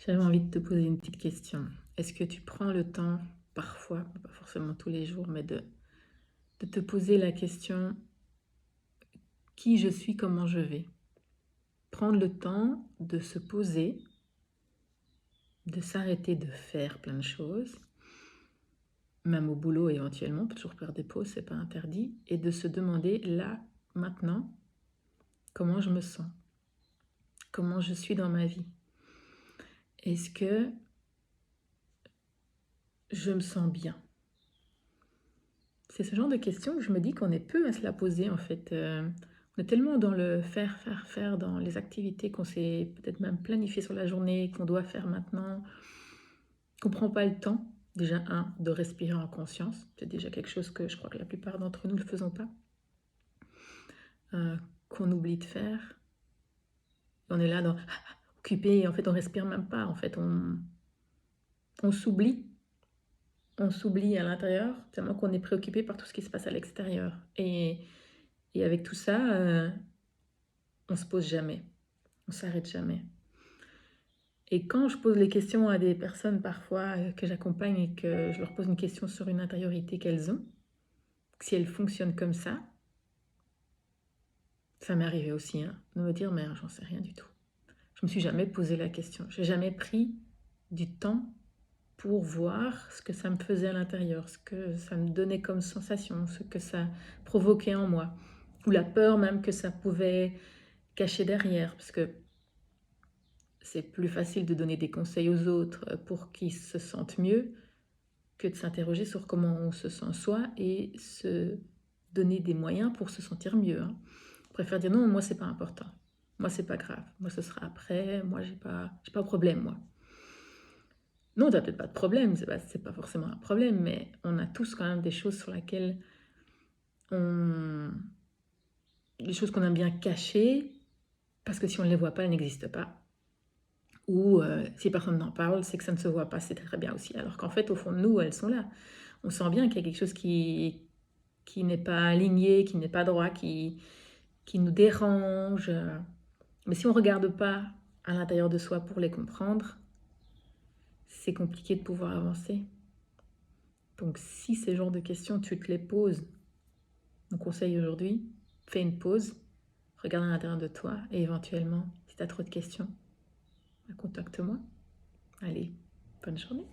J'avais envie de te poser une petite question. Est-ce que tu prends le temps, parfois, pas forcément tous les jours, mais de te poser la question qui je suis, comment je vais? Prendre le temps de se poser, de s'arrêter de faire plein de choses, même au boulot éventuellement, on peut toujours faire des pauses, c'est pas interdit, et de se demander là, maintenant, comment je me sens, comment je suis dans ma vie. Est-ce que je me sens bien? C'est ce genre de questions que je me dis qu'on est peu à se la poser en fait. On est tellement dans le faire, faire, faire, dans les activités qu'on s'est peut-être même planifié sur la journée, qu'on doit faire maintenant, qu'on prend pas le temps, déjà de respirer en conscience. C'est déjà quelque chose que je crois que la plupart d'entre nous ne le faisons pas. Qu'on oublie de faire. On est là dans occupé et en fait on respire même pas. En fait on s'oublie. On s'oublie à l'intérieur tellement qu'on est préoccupé par tout ce qui se passe à l'extérieur. Et avec tout ça, on se pose jamais, on s'arrête jamais. Et quand je pose les questions à des personnes parfois que j'accompagne et que je leur pose une question sur une intériorité qu'elles ont, si elles fonctionnent comme ça m'est arrivé aussi, hein, de me dire mais j'en sais rien du tout. Je me suis jamais posé la question, j'ai jamais pris du temps pour voir ce que ça me faisait à l'intérieur, ce que ça me donnait comme sensation, ce que ça provoquait en moi, ou la peur même que ça pouvait cacher derrière, parce que c'est plus facile de donner des conseils aux autres pour qu'ils se sentent mieux que de s'interroger sur comment on se sent soi et se donner des moyens pour se sentir mieux. Hein. Je préfère dire non, moi c'est pas important. Moi c'est pas grave. Moi ce sera après. Moi j'ai pas de problème moi. Non, t'as peut-être pas de problème. C'est pas forcément un problème, mais on a tous quand même des choses sur lesquelles on, des choses qu'on aime bien cacher parce que si on ne les voit pas, elles n'existent pas. Ou si personne n'en parle, c'est que ça ne se voit pas, c'est très bien aussi. Alors qu'en fait, au fond de nous, elles sont là. On sent bien qu'il y a quelque chose qui n'est pas aligné, qui n'est pas droit, qui nous dérange. Mais si on ne regarde pas à l'intérieur de soi pour les comprendre, c'est compliqué de pouvoir avancer. Donc si ces genres de questions, tu te les poses, mon conseil aujourd'hui, fais une pause, regarde à l'intérieur de toi et éventuellement, si tu as trop de questions, contacte-moi. Allez, bonne journée.